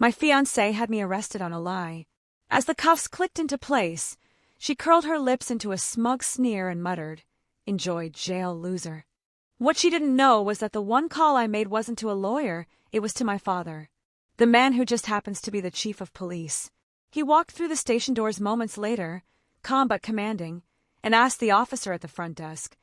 My fiancée had me arrested on a lie. As the cuffs clicked into place, she curled her lips into a smug sneer and muttered, "Enjoy jail, loser." What she didn't know was that the one call I made wasn't to a lawyer, it was to my father, the man who just happens to be the chief of police. He walked through the station doors moments later, calm but commanding, and asked the officer at the front desk,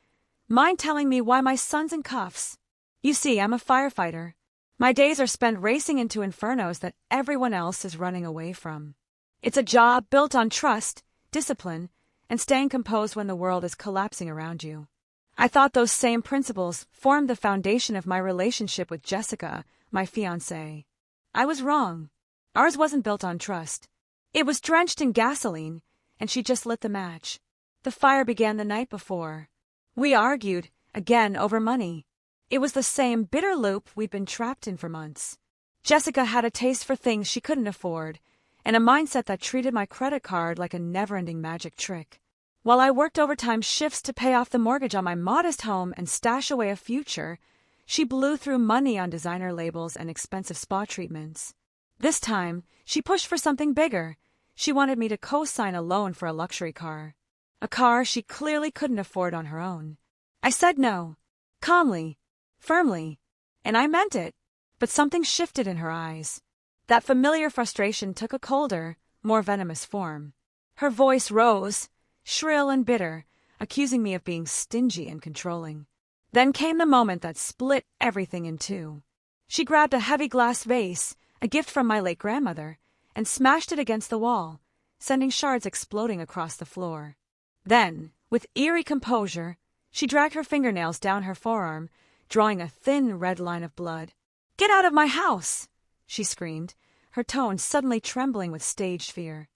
"Mind telling me why my son's in cuffs?" You see, I'm a firefighter. My days are spent racing into infernos that everyone else is running away from. It's a job built on trust, discipline, and staying composed when the world is collapsing around you. I thought those same principles formed the foundation of my relationship with Jessica, my fiancée. I was wrong. Ours wasn't built on trust. It was drenched in gasoline, and she just lit the match. The fire began the night before. We argued, again over money. It was the same bitter loop we'd been trapped in for months. Jessica had a taste for things she couldn't afford, and a mindset that treated my credit card like a never-ending magic trick. While I worked overtime shifts to pay off the mortgage on my modest home and stash away a future, she blew through money on designer labels and expensive spa treatments. This time, she pushed for something bigger. She wanted me to co-sign a loan for a luxury car. A car she clearly couldn't afford on her own. I said no, calmly, firmly, and I meant it, but something shifted in her eyes. That familiar frustration took a colder, more venomous form. Her voice rose, shrill and bitter, accusing me of being stingy and controlling. Then came the moment that split everything in two. She grabbed a heavy glass vase, a gift from my late grandmother, and smashed it against the wall, sending shards exploding across the floor. Then, with eerie composure, she dragged her fingernails down her forearm, drawing a thin red line of blood. "Get out of my house!" she screamed, her tone suddenly trembling with staged fear.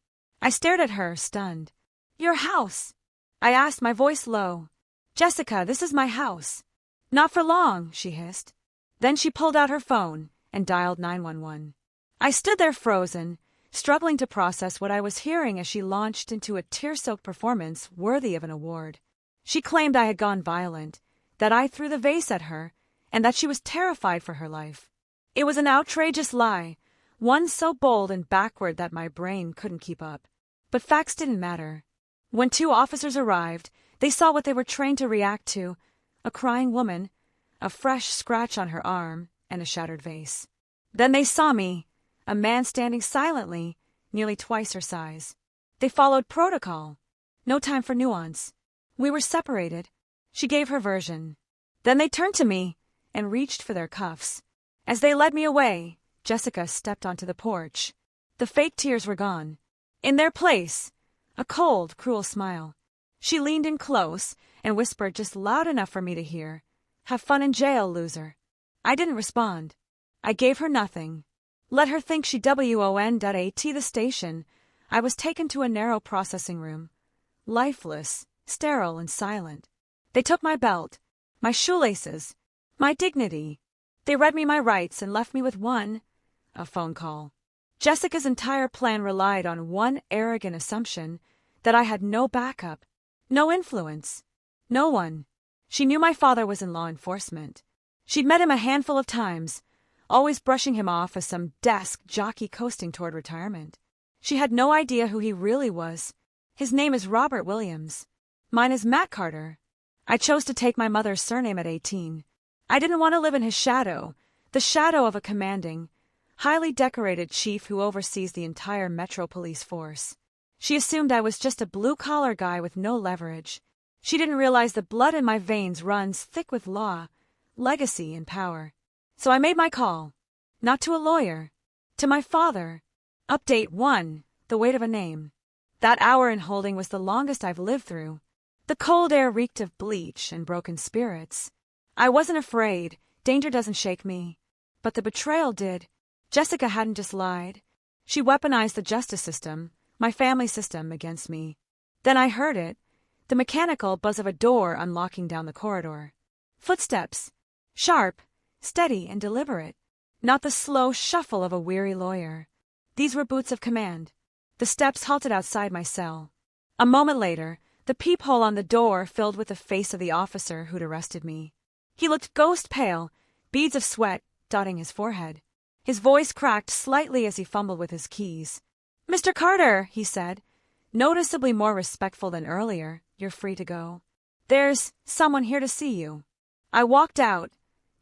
I stared at her, stunned. "Your house?" I asked, my voice low. "Jessica, this is my house." "Not for long," she hissed. Then she pulled out her phone and dialed 911. I stood there frozen, struggling to process what I was hearing as she launched into a tear-soaked performance worthy of an award. She claimed I had gone violent, that I threw the vase at her, and that she was terrified for her life. It was an outrageous lie, one so bold and backward that my brain couldn't keep up. But facts didn't matter. When two officers arrived, they saw what they were trained to react to: a crying woman, a fresh scratch on her arm, and a shattered vase. Then they saw me, a man standing silently, nearly twice her size. They followed protocol. No time for nuance. We were separated. She gave her version. Then they turned to me and reached for their cuffs. As they led me away, Jessica stepped onto the porch. The fake tears were gone. In their place, a cold, cruel smile. She leaned in close and whispered just loud enough for me to hear, "Have fun in jail, loser." I didn't respond. I gave her nothing. Let her think she won.at the station. I was taken to a narrow processing room, lifeless, sterile, and silent. They took my belt, my shoelaces, my dignity. They read me my rights and left me with a phone call. Jessica's entire plan relied on one arrogant assumption, that I had no backup, no influence, no one. She knew my father was in law enforcement. She'd met him a handful of times, always brushing him off as some desk jockey coasting toward retirement. She had no idea who he really was. His name is Robert Williams. Mine is Matt Carter. I chose to take my mother's surname at 18. I didn't want to live in his shadow, the shadow of a commanding, highly decorated chief who oversees the entire Metro Police force. She assumed I was just a blue-collar guy with no leverage. She didn't realize the blood in my veins runs thick with law, legacy, and power. So I made my call. Not to a lawyer. To my father. Update 1, the weight of a name. That hour in holding was the longest I've lived through. The cold air reeked of bleach and broken spirits. I wasn't afraid. Danger doesn't shake me. But the betrayal did. Jessica hadn't just lied. She weaponized the justice system, my family system, against me. Then I heard it, the mechanical buzz of a door unlocking down the corridor. Footsteps. Sharp, steady, and deliberate. Not the slow shuffle of a weary lawyer. These were boots of command. The steps halted outside my cell. A moment later, the peephole on the door filled with the face of the officer who'd arrested me. He looked ghost pale, beads of sweat dotting his forehead. His voice cracked slightly as he fumbled with his keys. "Mr. Carter," he said, noticeably more respectful than earlier, "you're free to go. There's someone here to see you." I walked out,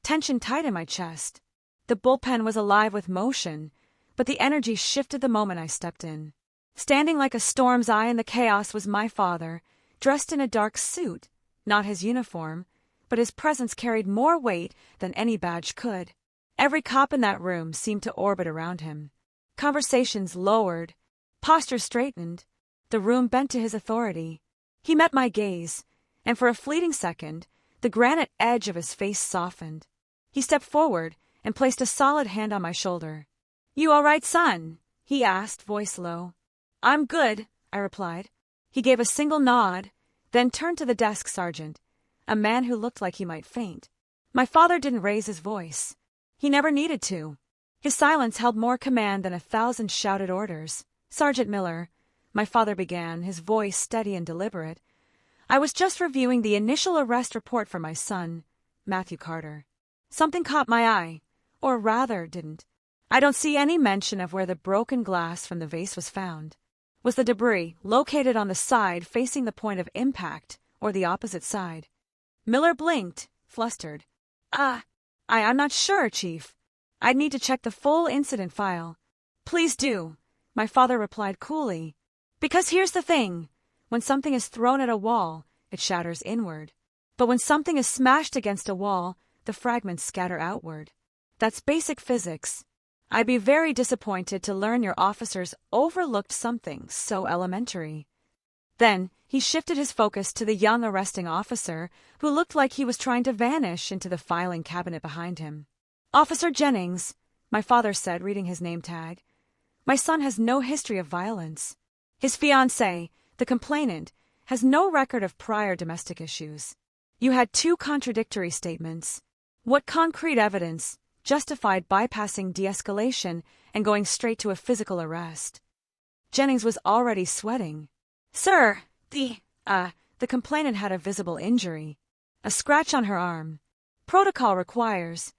tension tight in my chest. The bullpen was alive with motion, but the energy shifted the moment I stepped in. Standing like a storm's eye in the chaos was my father, dressed in a dark suit, not his uniform, but his presence carried more weight than any badge could. Every cop in that room seemed to orbit around him. Conversations lowered, postures straightened, the room bent to his authority. He met my gaze, and for a fleeting second, the granite edge of his face softened. He stepped forward and placed a solid hand on my shoulder. "You all right, son?" he asked, voice low. "I'm good," I replied. He gave a single nod, then turned to the desk sergeant, a man who looked like he might faint. My father didn't raise his voice. He never needed to. His silence held more command than 1,000 shouted orders. "Sergeant Miller," my father began, his voice steady and deliberate, "I was just reviewing the initial arrest report for my son, Matthew Carter. Something caught my eye, or rather didn't. I don't see any mention of where the broken glass from the vase was found. Was the debris located on the side facing the point of impact, or the opposite side?" Miller blinked, flustered. I'm not sure, Chief. I'd need to check the full incident file." "Please do," my father replied coolly. "Because here's the thing. When something is thrown at a wall, it shatters inward. But when something is smashed against a wall, the fragments scatter outward. That's basic physics. I'd be very disappointed to learn your officers overlooked something so elementary." Then he shifted his focus to the young arresting officer, who looked like he was trying to vanish into the filing cabinet behind him. "Officer Jennings," my father said, reading his name tag. "My son has no history of violence. His fiancée, the complainant, has no record of prior domestic issues. You had 2 contradictory statements. What concrete evidence justified bypassing de-escalation and going straight to a physical arrest?" Jennings was already sweating. "Sir, the complainant had a visible injury. A scratch on her arm. Protocol requires."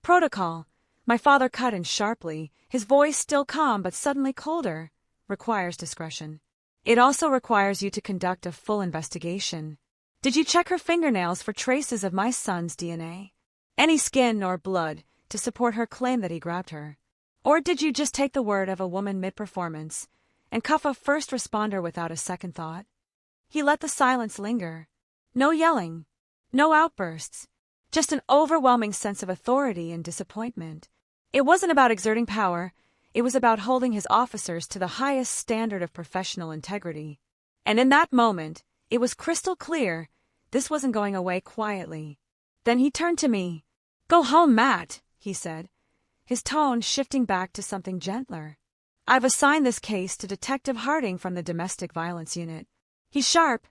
"Protocol," my father cut in sharply, his voice still calm but suddenly colder, "requires discretion. It also requires you to conduct a full investigation. Did you check her fingernails for traces of my son's DNA? Any skin or blood to support her claim that he grabbed her? Or did you just take the word of a woman mid-performance and cuff a first responder without a second thought?" He let the silence linger. No yelling, no outbursts, just an overwhelming sense of authority and disappointment. It wasn't about exerting power, it was about holding his officers to the highest standard of professional integrity. And in that moment, it was crystal clear this wasn't going away quietly. Then he turned to me. "Go home, Matt," he said, his tone shifting back to something gentler. "I've assigned this case to Detective Harding from the Domestic Violence Unit. He's sharp,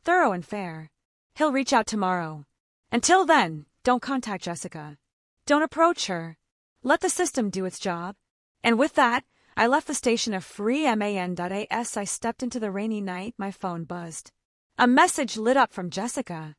thorough and fair. He'll reach out tomorrow. Until then, don't contact Jessica. Don't approach her. Let the system do its job." And with that, I left the station a free man. As I stepped into the rainy night, my phone buzzed. A message lit up from Jessica.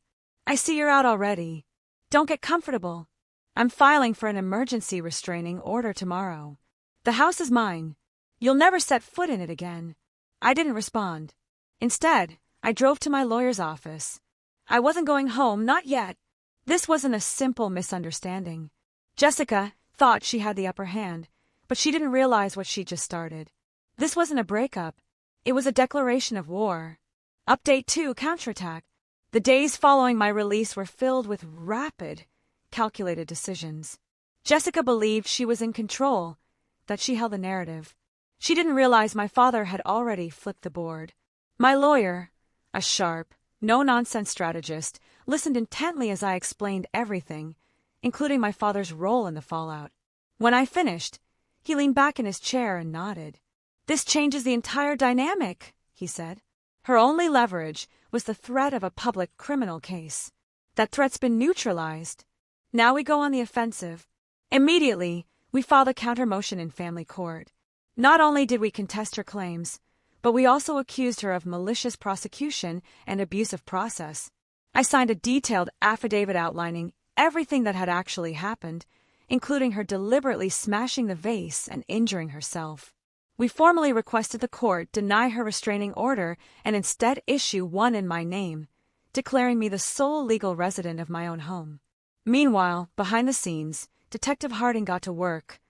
"I see you're out already. Don't get comfortable. I'm filing for an emergency restraining order tomorrow. The house is mine. You'll never set foot in it again." I didn't respond. Instead, I drove to my lawyer's office. I wasn't going home, not yet. This wasn't a simple misunderstanding. Jessica thought she had the upper hand, but she didn't realize what she'd just started. This wasn't a breakup. It was a declaration of war. Update 2, counterattack. The days following my release were filled with rapid, calculated decisions. Jessica believed she was in control, that she held the narrative. She didn't realize my father had already flipped the board. My lawyer, a sharp, no-nonsense strategist, listened intently as I explained everything, including my father's role in the fallout. When I finished, he leaned back in his chair and nodded. "This changes the entire dynamic," he said. "Her only leverage was the threat of a public criminal case. That threat's been neutralized. Now we go on the offensive." Immediately, we filed a counter-motion in family court. Not only did we contest her claims, but we also accused her of malicious prosecution and abuse of process. I signed a detailed affidavit outlining everything that had actually happened, including her deliberately smashing the vase and injuring herself. We formally requested the court deny her restraining order and instead issue one in my name, declaring me the sole legal resident of my own home. Meanwhile, behind the scenes, Detective Harding got to work.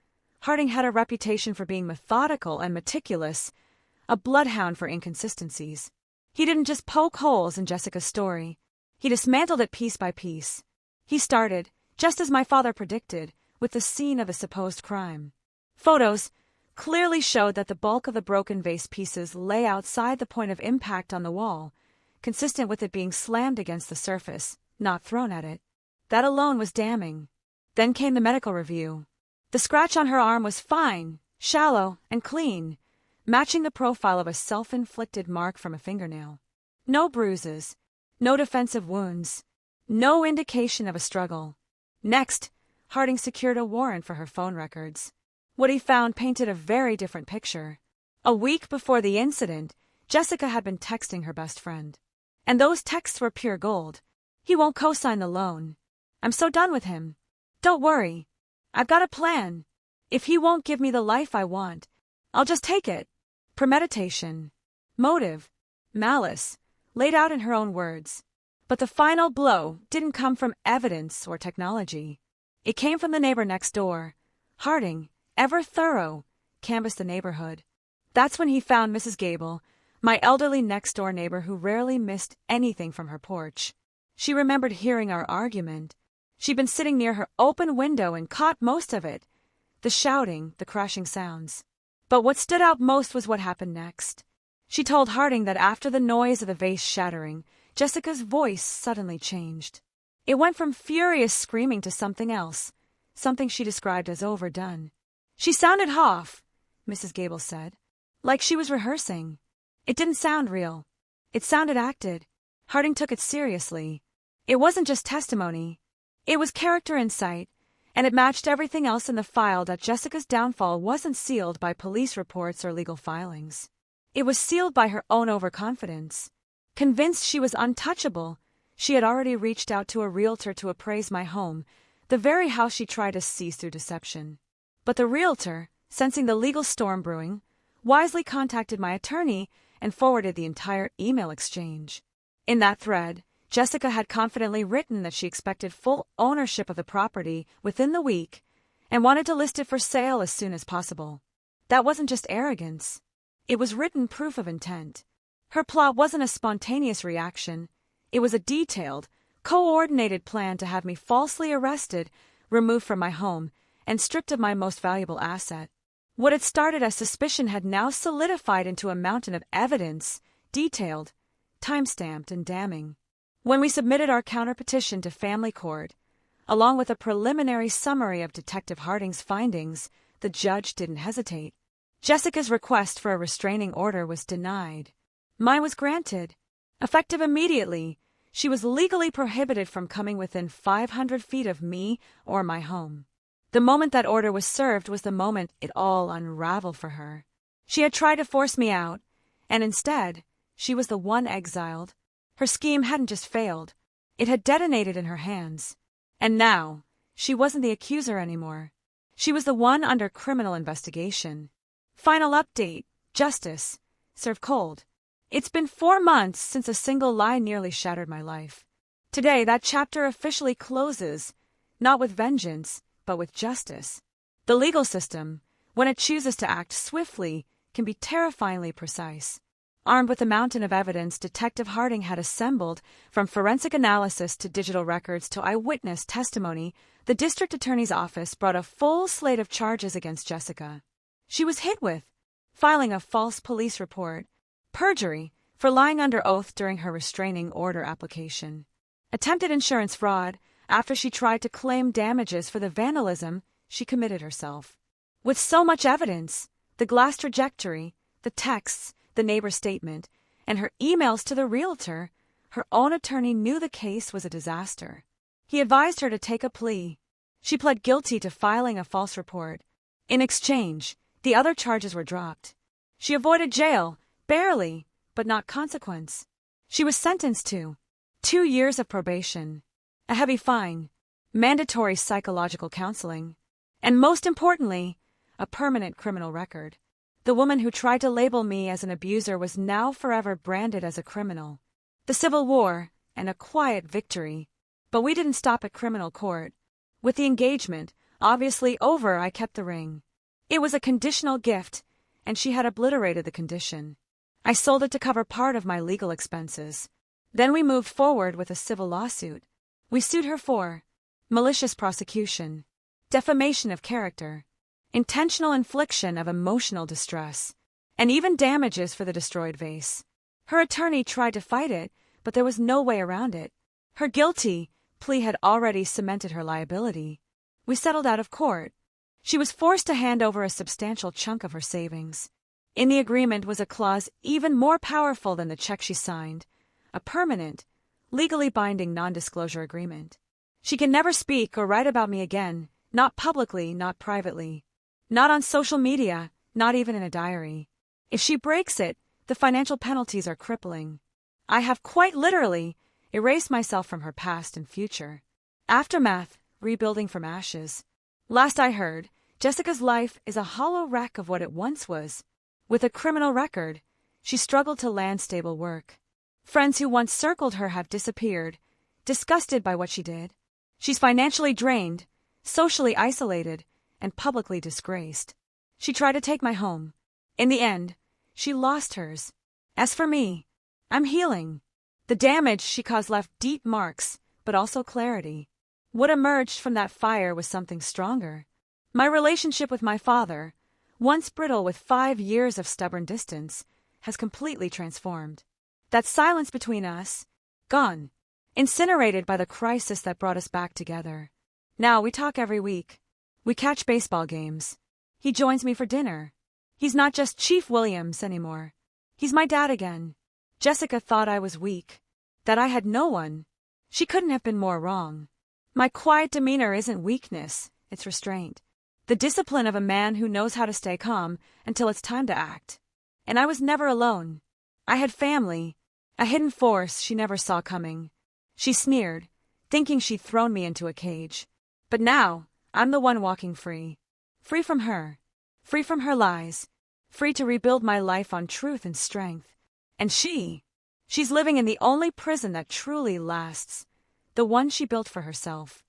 Harding had a reputation for being methodical and meticulous, a bloodhound for inconsistencies. He didn't just poke holes in Jessica's story. He dismantled it piece by piece. He started, just as my father predicted, with the scene of a supposed crime. Photos clearly showed that the bulk of the broken vase pieces lay outside the point of impact on the wall, consistent with it being slammed against the surface, not thrown at it. That alone was damning. Then came the medical review. The scratch on her arm was fine, shallow, and clean, matching the profile of a self-inflicted mark from a fingernail. No bruises, no defensive wounds, no indication of a struggle. Next, Harding secured a warrant for her phone records. What he found painted a very different picture. A week before the incident, Jessica had been texting her best friend. And those texts were pure gold. "He won't co-sign the loan. I'm so done with him. Don't worry. I've got a plan. If he won't give me the life I want, I'll just take it." Premeditation, motive, malice, laid out in her own words. But the final blow didn't come from evidence or technology. It came from the neighbor next door. Harding, ever thorough, canvassed the neighborhood. That's when he found Mrs. Gable, my elderly next-door neighbor who rarely missed anything from her porch. She remembered hearing our argument. She'd been sitting near her open window and caught most of it, the shouting, the crashing sounds. But what stood out most was what happened next. She told Harding that after the noise of the vase shattering, Jessica's voice suddenly changed. It went from furious screaming to something else, something she described as overdone. "She sounded off," Mrs. Gable said, "like she was rehearsing. It didn't sound real. It sounded acted." Harding took it seriously. It wasn't just testimony. It was character insight, and it matched everything else in the file that Jessica's downfall wasn't sealed by police reports or legal filings. It was sealed by her own overconfidence. Convinced she was untouchable, she had already reached out to a realtor to appraise my home, the very house she tried to seize through deception. But the realtor, sensing the legal storm brewing, wisely contacted my attorney and forwarded the entire email exchange. In that thread, Jessica had confidently written that she expected full ownership of the property within the week and wanted to list it for sale as soon as possible. That wasn't just arrogance. It was written proof of intent. Her plot wasn't a spontaneous reaction. It was a detailed, coordinated plan to have me falsely arrested, removed from my home, and stripped of my most valuable asset. What had started as suspicion had now solidified into a mountain of evidence, detailed, time-stamped, and damning. When we submitted our counter-petition to family court, along with a preliminary summary of Detective Harding's findings, the judge didn't hesitate. Jessica's request for a restraining order was denied. Mine was granted. Effective immediately, she was legally prohibited from coming within 500 feet of me or my home. The moment that order was served was the moment it all unraveled for her. She had tried to force me out, and instead, she was the one exiled. Her scheme hadn't just failed, it had detonated in her hands. And now, she wasn't the accuser anymore. She was the one under criminal investigation. Final update, justice, served cold. It's been 4 months since a single lie nearly shattered my life. Today, that chapter officially closes, not with vengeance, but with justice. The legal system, when it chooses to act swiftly, can be terrifyingly precise. Armed with a mountain of evidence Detective Harding had assembled, from forensic analysis to digital records to eyewitness testimony, the district attorney's office brought a full slate of charges against Jessica. She was hit with filing a false police report, perjury for lying under oath during her restraining order application, attempted insurance fraud after she tried to claim damages for the vandalism she committed herself. With so much evidence, the glass trajectory, the texts, the neighbor's statement, and her emails to the realtor, her own attorney knew the case was a disaster. He advised her to take a plea. She pled guilty to filing a false report. In exchange, the other charges were dropped. She avoided jail, barely, but not consequence. She was sentenced to 2 years of probation, a heavy fine, mandatory psychological counseling, And most importantly, a permanent criminal record. The woman who tried to label me as an abuser was now forever branded as a criminal. The Civil War, and a quiet victory. But we didn't stop at criminal court. With the engagement obviously over, I kept the ring. It was a conditional gift, and she had obliterated the condition. I sold it to cover part of my legal expenses. Then we moved forward with a civil lawsuit. We sued her for malicious prosecution, defamation of character, intentional infliction of emotional distress, and even damages for the destroyed vase. Her attorney tried to fight it, but there was no way around it. Her guilty plea had already cemented her liability. We settled out of court. She was forced to hand over a substantial chunk of her savings. In the agreement was a clause even more powerful than the check she signed, a permanent, legally binding non-disclosure agreement. She can never speak or write about me again, not publicly, not privately, not on social media, not even in a diary. If she breaks it, the financial penalties are crippling. I have quite literally erased myself from her past and future. Aftermath, rebuilding from ashes. Last I heard, Jessica's life is a hollow wreck of what it once was. With a criminal record, she struggled to land stable work. Friends who once circled her have disappeared, disgusted by what she did. She's financially drained, socially isolated, and publicly disgraced. She tried to take my home. In the end, she lost hers. As for me, I'm healing. The damage she caused left deep marks, but also clarity. What emerged from that fire was something stronger. My relationship with my father, once brittle with 5 years of stubborn distance, has completely transformed. That silence between us, gone, incinerated by the crisis that brought us back together. Now we talk every week. We catch baseball games. He joins me for dinner. He's not just Chief Williams anymore. He's my dad again. Jessica thought I was weak, that I had no one. She couldn't have been more wrong. My quiet demeanor isn't weakness, it's restraint. The discipline of a man who knows how to stay calm until it's time to act. And I was never alone. I had family, a hidden force she never saw coming. She sneered, thinking she'd thrown me into a cage. But now, I'm the one walking free. Free from her. Free from her lies. Free to rebuild my life on truth and strength. And she's living in the only prison that truly lasts. The one she built for herself.